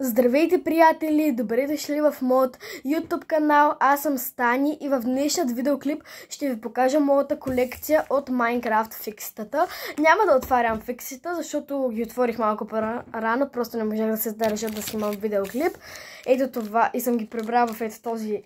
Здравейте, приятели! Добре дошли в моят YouTube канал. Аз съм Стани и в днешният видеоклип ще ви покажа моята колекция от Minecraft фикситата. Няма да отварям фиксита, защото ги отворих малко по-рано, просто не можех да се държа да снимам видеоклип. Ето това и съм ги прибрала в ето този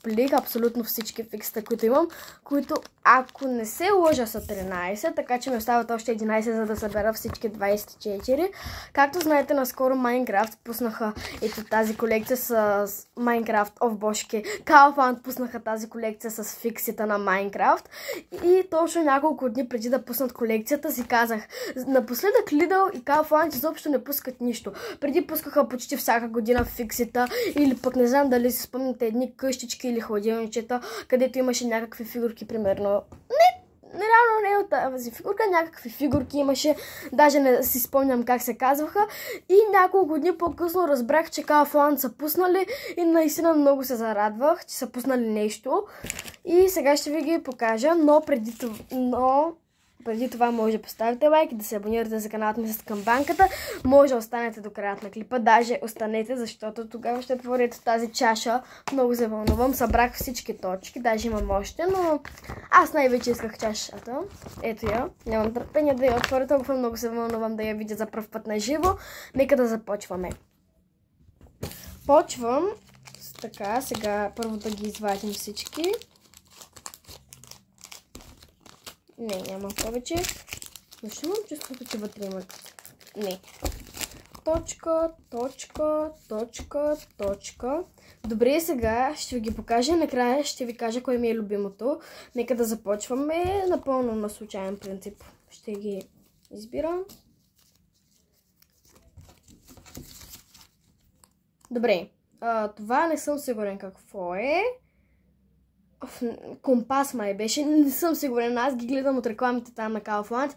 плик, абсолютно всички фиксита, които имам, които, ако не се лъжа, са 13, така че ми остават още 11, за да събера всички 24. Както знаете, наскоро Minecraft пуснаха ето тази колекция с Minecraft овбошки. Kaufland пуснаха тази колекция с фиксита на Minecraft и точно няколко дни преди да пуснат колекцията си казах, напоследък Lidl и Kaufland изобщо не пускат нищо. Преди пускаха почти всяка година фиксита или пък не знам дали си спомняте едни къщички или хладилничета, където имаше някакви фигурки, примерно. Реално не от тази фигурка, някакви фигурки имаше, даже не си спомням как се казваха. И няколко дни по-късно разбрах, че Kaufland са пуснали и наистина много се зарадвах, че са пуснали нещо. И сега ще ви ги покажа, но преди това може да поставите лайк и да се абонирате за каналът ми с камбанката. Може да останете до края на клипа, даже останете, защото тогава ще отворите тази чаша. Много се вълнувам, събрах всички точки, даже имам още, но аз най-вече исках чашата. Ето я, нямам търпение да я отворя, толкова много се вълнувам да я видя за пръв път на живо. Нека да започваме. Почвам с така, сега първо да ги извадим всички. Не, няма повече. Защо имам чувството, че вътре има? Не. Точка, точка, точка, точка. Добре, сега ще ви ги покажа. Накрая ще ви кажа кое ми е любимото. Нека да започваме напълно на случайен принцип. Ще ги избирам. Добре. Това не съм сигурен какво е. Компас май беше, не съм сигурен, аз ги гледам от рекламите там на Kaufland,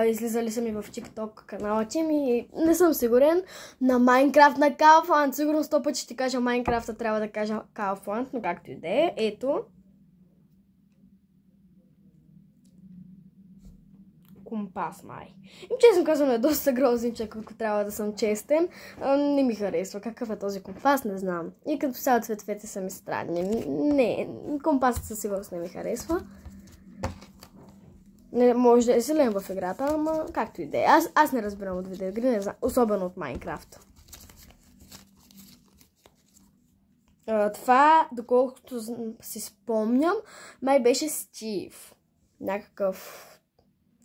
излизали са ми в TikTok каналът им и не съм сигурен. На Minecraft на Kaufland, сигурно 100 пъти ще кажа Minecraft, трябва да кажа Kaufland, но както и да е, ето. Компас май. И честно казвам е доста грозничък, ако трябва да съм честен. Не ми харесва. Какъв е този компас, не знам. И като цяло цветовете са ми странни. Не, компасът със сигурност не ми харесва. Не, може да е зелен в играта, ама както и да е. Аз не разбирам от видеоигри, не знам. Особено от Minecraft. Това, доколкото си спомням, май беше Стив. Някакъв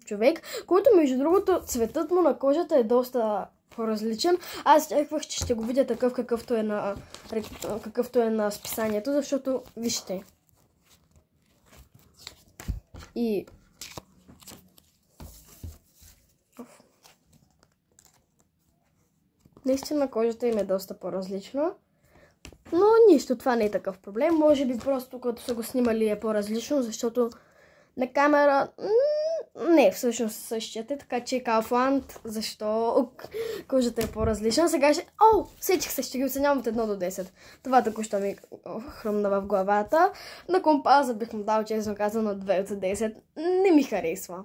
човек, който между другото цветът му на кожата е доста по-различен. Аз очаквах, че ще го видя такъв, какъвто е на списанието, защото вижте. И наистина кожата им е доста по-различна. Но нищо, това не е такъв проблем. Може би просто като са го снимали е по-различно, защото на камера не, всъщност същият е, така че Kaufland, защо кожата е по-различна. Сега ще... сетих се, ще ги оценявам от 1 до 10. Това току-що ми хрумна в главата. На компаса бих му дал, честно казано, 2 от 10. Не ми харесва.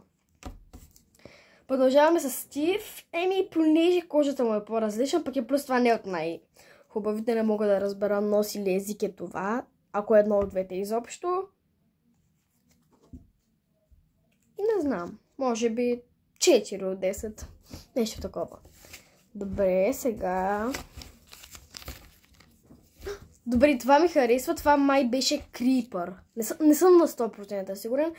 Продължаваме с Стив. Понеже кожата му е по-различна, пък и плюс това не е от най-хубавите, не мога да разбера носи ли език е това, ако е едно от двете изобщо. Не знам. Може би 4 от 10. Нещо такова. Добре, сега... Добре, това ми харесва. Това май беше Creeper. Не съм на 100% сигурен.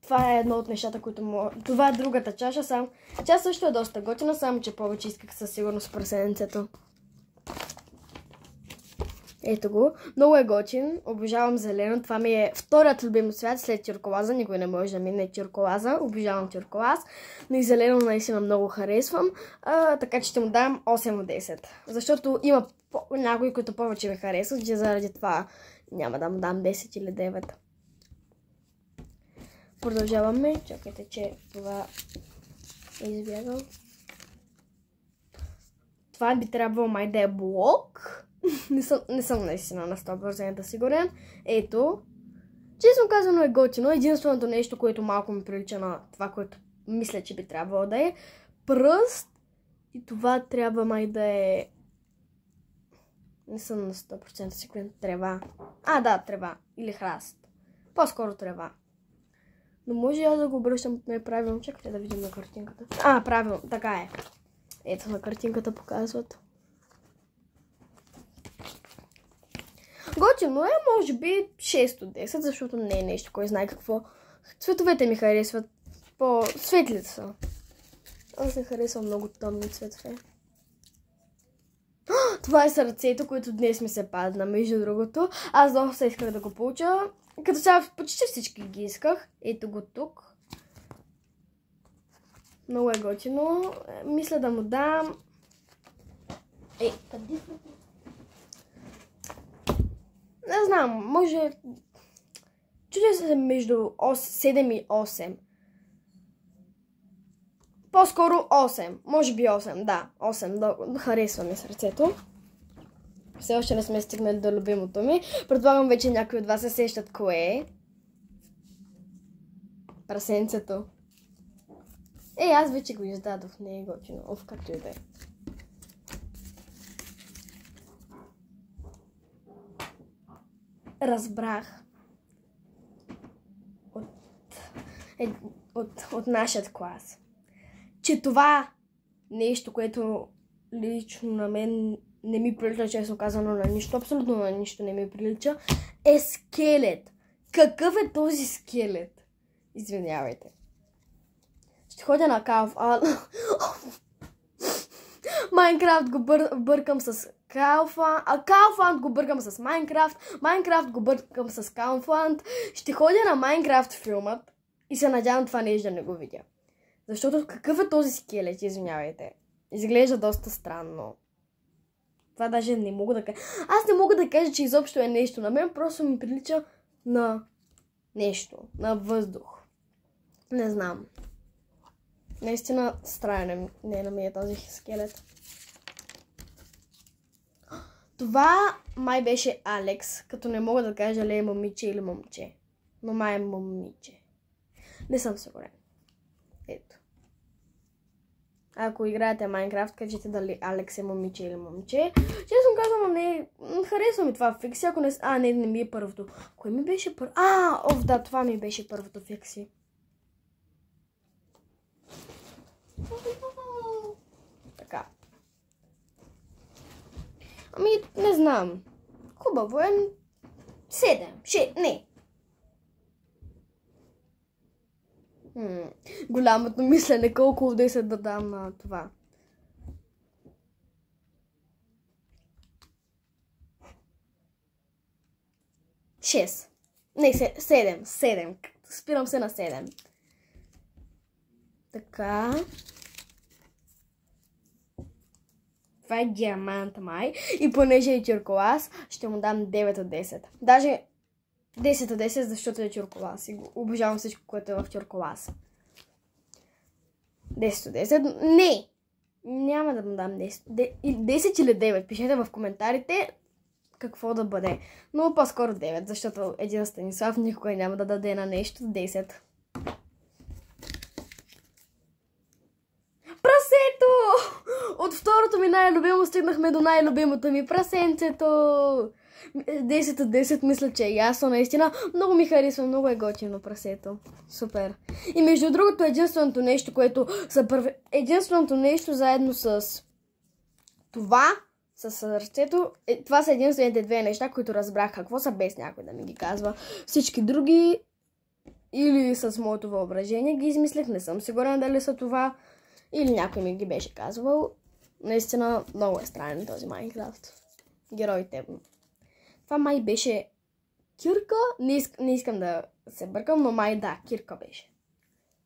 Това е едно от нещата, които това е другата чаша. Тя също е доста готина, само че повече исках със сигурност прасенцето. Ето го. Много е готин. Обожавам зелено. Това ми е вторият любим цвят след тюрколаза. Никой не може да мине тюрколаза. Обожавам тюрколаз. Но и зелено наистина много харесвам. Така че ще му дам 8 от 10. Защото има някои, които повече ми харесват. Че заради това няма да му дам 10 или 9. Продължаваме. Чакайте, че това е избягал. Това би трябвало май да е блок. Не съм наистина на 100% сигурен. Ето. Честно казано е готино. Единственото нещо, което малко ми прилича на това, което мисля, че би трябвало да е пръст. И това трябва май да е Не съм на 100% сигурен. Трева. Да, трева. Или храст. По-скоро трева. Но може аз да го обръщам неправилно. Чакайте да видим на картинката. Правилно. Така е. Ето на картинката показват. Готино е, може би 6 от 10, защото не е нещо, кой знае какво. Цветовете ми харесват. По-светли са. Аз не харесвам много тъмни цветове. Това е сърцето, което днес ми се падна, между другото. Аз доста исках да го получа. Като сега почти всички ги исках. Ето го тук. Много е готино. Мисля да му дам... къде са? Не знам, може... Чудя се между 7 и 8. По-скоро 8. Може би 8, да. 8. Харесва ми сърцето. Все още не сме стигнали до любимото ми. Предполагам вече някои от вас се сещат кое е. Прасенцето. Аз вече го издадох. Не е готино. Както и да е. Разбрах от нашия клас, че това нещо, което лично на мен не ми прилича, честно казано, на нищо, абсолютно на нищо не ми прилича, е скелет. Какъв е този скелет? Извинявайте. Ще ходя на Майнкрафт го бъркам с Kaufland, Kaufland го бъркам с Майнкрафт, Майнкрафт го бъркам с Kaufland. Ще ходя на Майнкрафт филмът и се надявам това нещо да не го видя. Защото какъв е този скелет, извинявайте. Изглежда доста странно. Това даже не мога да кажа. Аз не мога да кажа, че изобщо е нещо. На мен просто ми прилича на нещо, на въздух. Не знам. Наистина странен не ми е този скелет. Това май беше Алекс, като не мога да кажа ли е момиче или момче. Но май е момиче. Не съм сигурен. Ето. Ако играете Майнкрафт, кажете дали Алекс е момиче или момче. Честно казвам, не харесва ми това фикси. Ако не ми е първото. Кое ми беше първото? Да, това ми беше първото фикси. Така. Не знам. Хубаво е. 7. Не. Голямото мислене, колко от 10 да дам на това. Шест. Не, 7. Спирам се на 7. Така. Това е диамант май. И понеже е тюркоаз, ще му дам 9 от 10. Даже 10 от 10, защото е тюркоаз. И обожавам всичко, което е в тюркоаз. 10 от 10. Не! Няма да му дам 10. 10 или 9. Пишете в коментарите какво да бъде. Но по-скоро 9, защото един Станислав никога няма да даде на нещо 10. Прасето! От второто ми най-любимо стигнахме до най-любимото ми прасенцето. 10 от 10 мисля, че е ясно, наистина. Много ми харесва, много е готино прасето. Супер. И между другото, единственото нещо, което единственото нещо заедно с това, с сърцето, това са единствените две неща, които разбрах какво са, без някой да ми ги казва. Всички други или с моето въображение ги измислях, не съм сигурен дали са това, или някой ми ги беше казвал. Наистина много е странен този Майнкрафт. Героите. Това май беше Кирка. Не искам да се бъркам, но май да, Кирка беше.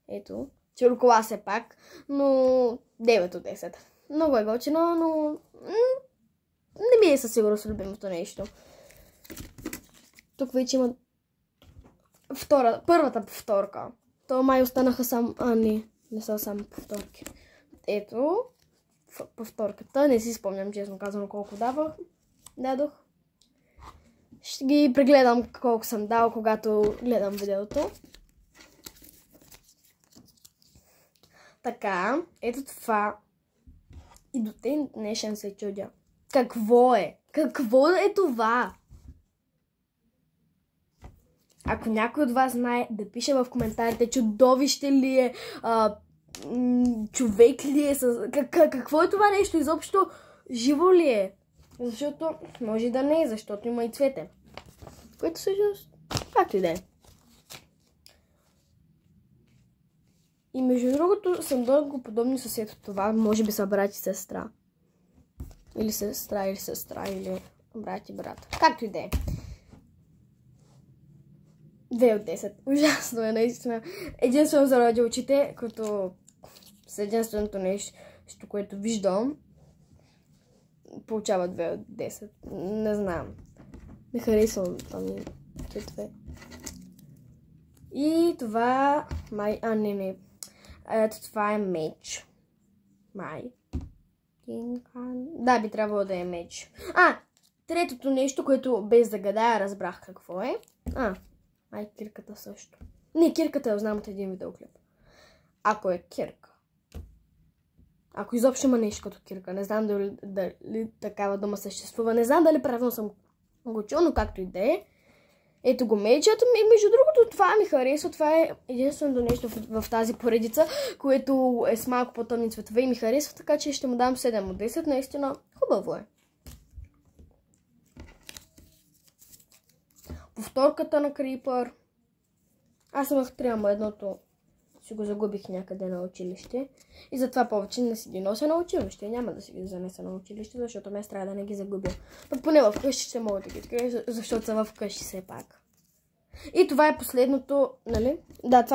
Ето. Тюркола се пак, но 9 от 10. Много е готино, но не ми е със сигурност любимото нещо. Тук вече има първата повторка. То май останаха само... не са само повторки. Ето. Повторката. Не си спомням, честно казано, колко дадох. Ще ги прегледам колко съм дал, когато гледам видеото. Така, ето това. И до ден днешен се чудя. Какво е? Какво е това? Ако някой от вас знае, да пише в коментарите чудовище ли е, човек ли е, какво е това нещо изобщо, живо ли е? Защото може да не е, защото има и цвете. Което всъщност, както и да е. И между другото съм дълго подобни съсед от това, може би са брат и сестра. Или сестра, или брат и брат. Както и да е. 2 от 10. Ужасно е, наистина. Единствено заради очите, като с единственото нещо, което виждам, получава 2 от 10. Не знам. Не харесвам там цветове. И това... не. Ето това е меч. Да, би трябвало да е меч. Третото нещо, което без да гадая разбрах какво е. Кирката също. Не, кирката я знам от един видеоклип. Ако е кирка. Ако изобщо има нещо като кирка. Не знам дали такава дума съществува. Не знам дали правилно съм го чул, но както и да е. Ето го мечът. Между другото, това ми харесва. Това е единственото нещо в тази поредица, което е с малко по-тъмни цветове и ми харесва, така че ще му дам 7 от 10. Наистина хубаво е. Повторката на Крипър. Аз имах 3, ама едното си го загубих някъде на училище. И затова повече не си ги нося на училище. Няма да си ги занеса на училище, защото ме трябва да не ги загубя. Но поне в къщи ще мога да ги открия, защото са в къщи все пак. И това е последното, нали? Да,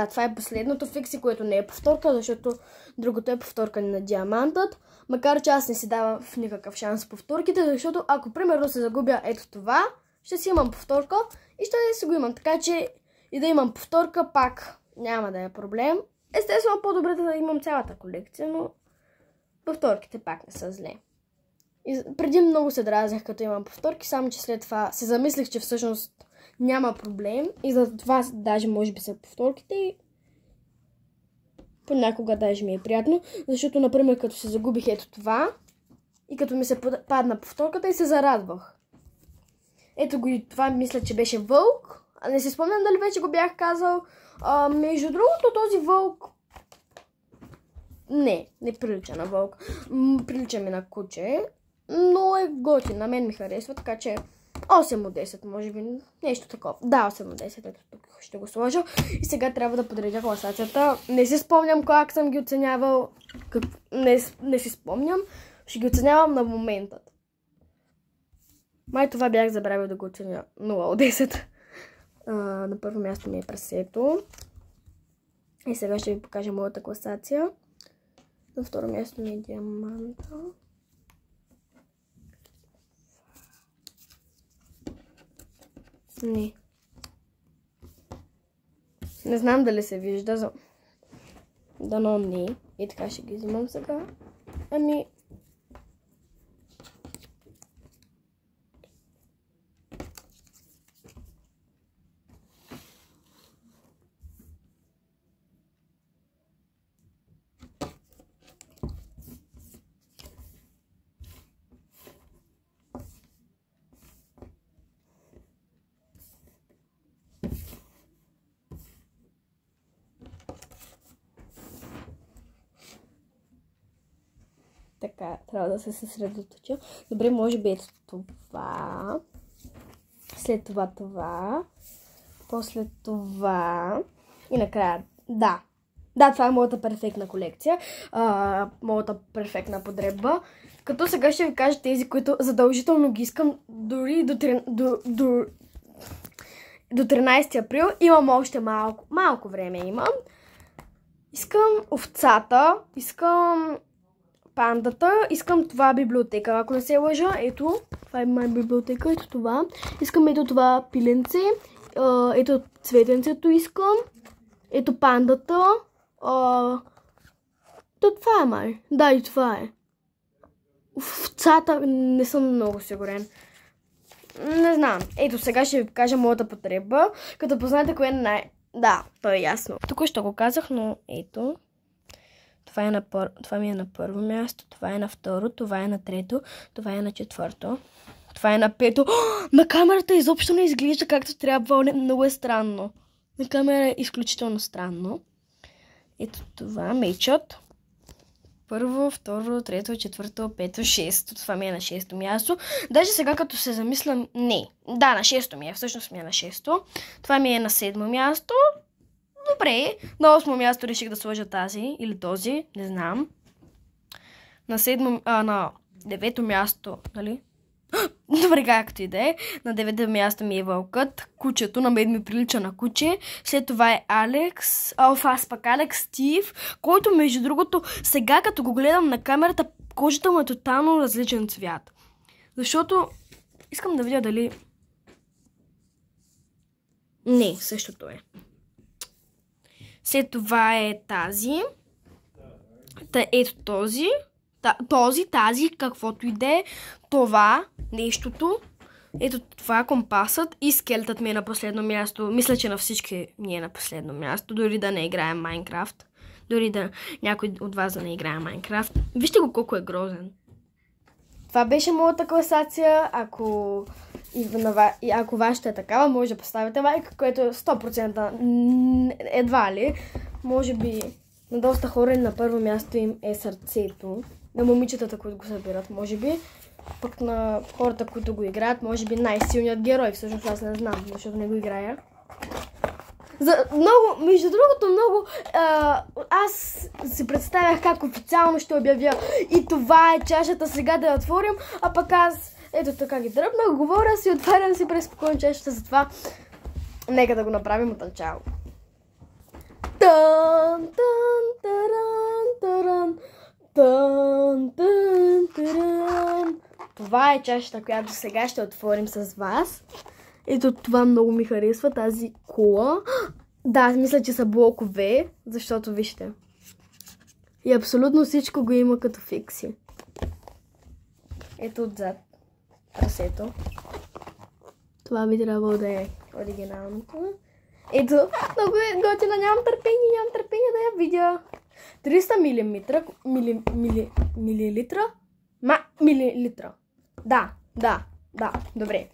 това е последното фикси, което не е повторка, защото другото е повторка на диамантът. Макар че аз не си давам в никакъв шанс повторките, защото ако примерно се загубя ето това, ще си имам повторка и ще не си го имам. Така че и да имам повторка, пак няма да е проблем. Естествено, по-добре да имам цялата колекция, но повторките пак не са зле. И преди много се дразнях, като имам повторки, само че след това се замислих, че всъщност няма проблем. И за това даже може би са повторките и понякога даже ми е приятно. Защото, например, като се загубих ето това и като ми се падна повторката и се зарадвах. Ето го и това, мисля, че беше вълк. Не си спомням дали вече го бях казал. Между другото, този вълк... Не прилича на вълк. Прилича ми на куче. Но е готин. На мен ми харесва, така че 8 от 10, може би. Нещо такова. Да, 8 от 10. Ето тук ще го сложа. И сега трябва да подредя класацията. Не си спомням как съм ги оценявал. Не си спомням. Ще ги оценявам на момента. Май това бях забравил да го оценя 0 от 10. На първо място ми е прасето. И сега ще ви покажа моята класация. На второ място ми е диаманта. Не знам дали се вижда. Дано не. И така ще ги взимам сега. Така, трябва да се съсредоточа. Добре, може би ето това. След това това. После това. И накрая, да. Да, това е моята перфектна колекция. Моята перфектна подредба. Като сега ще ви кажа тези, които задължително ги искам дори до 13 април. Имам още малко време имам. Искам овцата. Искам пандата. Искам това библиотека, ако не се лъжа. Ето, това е моя библиотека. Ето това. Искам ето това пиленце. Ето цветенцето искам. Ето пандата. Това е май. Да, и това е. Овцата не съм много сигурен. Не знам. Ето сега ще ви покажа моята потреба. Като познаете кое е Да, то е ясно. Тук ще го казах, но ето. Това ми е на първо място, това е на второ, това е на трето, това е на четвърто, това е на пето. На камерата изобщо не изглежда както трябва, много е странно. На камера е изключително странно. Ето това, мечът. Първо, второ, трето, четвърто, пето, шесто. Това ми е на шесто място. Даже сега като се замислям, не. Да, на шесто ми е, всъщност ми е на шесто. Това ми е на седмо място. Добре, на осмо място реших да сложа тази или този, не знам. На девето място, нали? Добре, както и да е. На девето място ми е вълкът, кучето, на мен ми прилича на куче. След това е Алекс, аз пък Алекс Стив, който между другото, сега като го гледам на камерата, кожата му е тотално различен цвят. Защото искам да видя дали... Не, същото е. След това е тази. Ето този. Тази, каквото и да е. Това, нещото. Ето това, компасът и скелетът ми е на последно място. Мисля, че на всички ни е на последно място. Дори да не играем Майнкрафт. Дори да някой от вас да не играе Майнкрафт. Вижте го колко е грозен. Това беше моята класация. Ако вашата е такава, може да поставите лайк, което е 100% едва ли. Може би на доста хора на първо място им е сърцето. На момичетата, които го събират, може би. Пък на хората, които го играят, може би най-силният герой. Всъщност аз не знам, защото не го играя. Между другото, много... аз си представях как официално ще обявя и това е чашата, сега да я отворим, а пък аз ето така ги дръпнах, говоря си, отварям си преспокойно чашата, затова нека да го направим от начало. Това е чашата, която сега ще отворим с вас. Ето това много ми харесва, тази кола. Да, мисля, че са блокове, защото вижте. И абсолютно всичко го има като фикси. Ето отзад. Прасето. Това би трябвало да е оригиналното. Ето, много е готина, нямам търпение да я видя. 300 милилитра. Да, добре.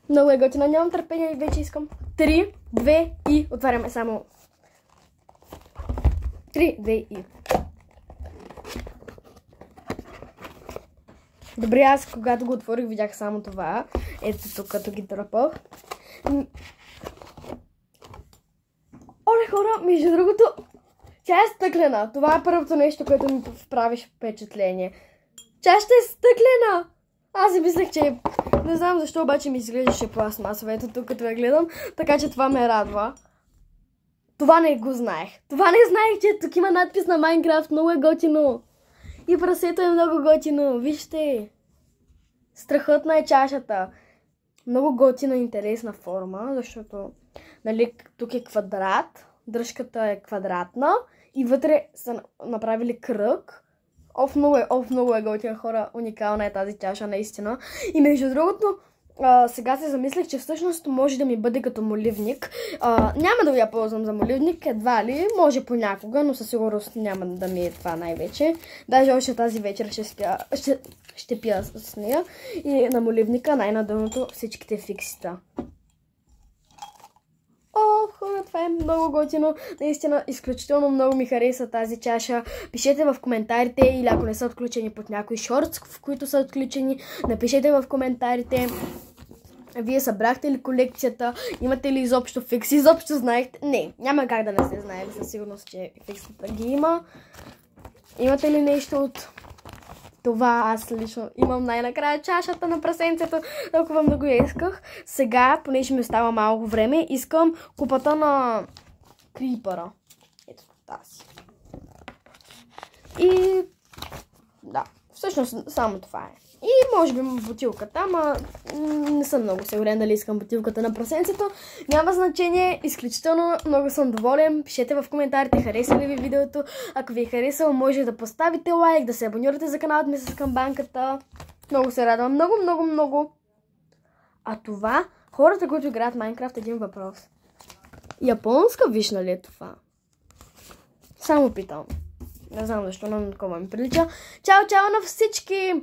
Много е готина, нямам търпение и вече искам. 3, 2 и отваряме само. 3, 2 и. Добре, аз когато го отворих, видях само това. Ето тук, като ги дръпах. Оле хора, между другото, тя е стъклена. Това е първото нещо, което ми прави впечатление. Чашата е стъклена! Аз си мислех, че... Не знам защо, обаче ми изглеждаше пластмасова. Ето тук, като я гледам. Така че това ме радва. Това не го знаех. Това не знаех, че тук има надпис на Майнкрафт. Много е готино. И прасето е много готино. Вижте. Страхотна е чашата. Много готина, интересна форма, защото нали, тук е квадрат. Дръжката е квадратна. И вътре са направили кръг. Много е готина, хора. Уникална е тази чаша, наистина. И между другото, сега се замислих, че всъщност може да ми бъде като моливник. Няма да я ползвам за моливник, едва ли. Може понякога, но със сигурност няма да ми е това най-вече. Даже още тази вечер ще пия с нея. И на моливника най-надълното всичките фиксита. Хора, това е много готино. Наистина, изключително много ми хареса тази чаша. Пишете в коментарите или ако не са отключени под някои шортс, в които са отключени, напишете в коментарите. Вие събрахте ли колекцията? Имате ли изобщо фикс? Изобщо знаехте? Не, няма как да не сте знаели със сигурност, че фиксата ги има. Имате ли нещо от това? Аз лично имам най-накрая чашата на прасенцето. Толкова много я исках. Сега, понеже ми остава малко време, искам купата на Крипъра. Ето тази. И да, всъщност само това е. И може би бутилката, ама не съм много сигурен дали искам бутилката на прасенцето. Няма значение, изключително много съм доволен. Пишете в коментарите хареса ли ви видеото. Ако ви е харесало, може да поставите лайк, да се абонирате за каналът ми с камбанката. Много се радвам, много. А това, хората, които играят Майнкрафт, един въпрос. Японска вишна ли е това? Само питам. Не знам защо, но такова ми прилича. Чао, чао на всички!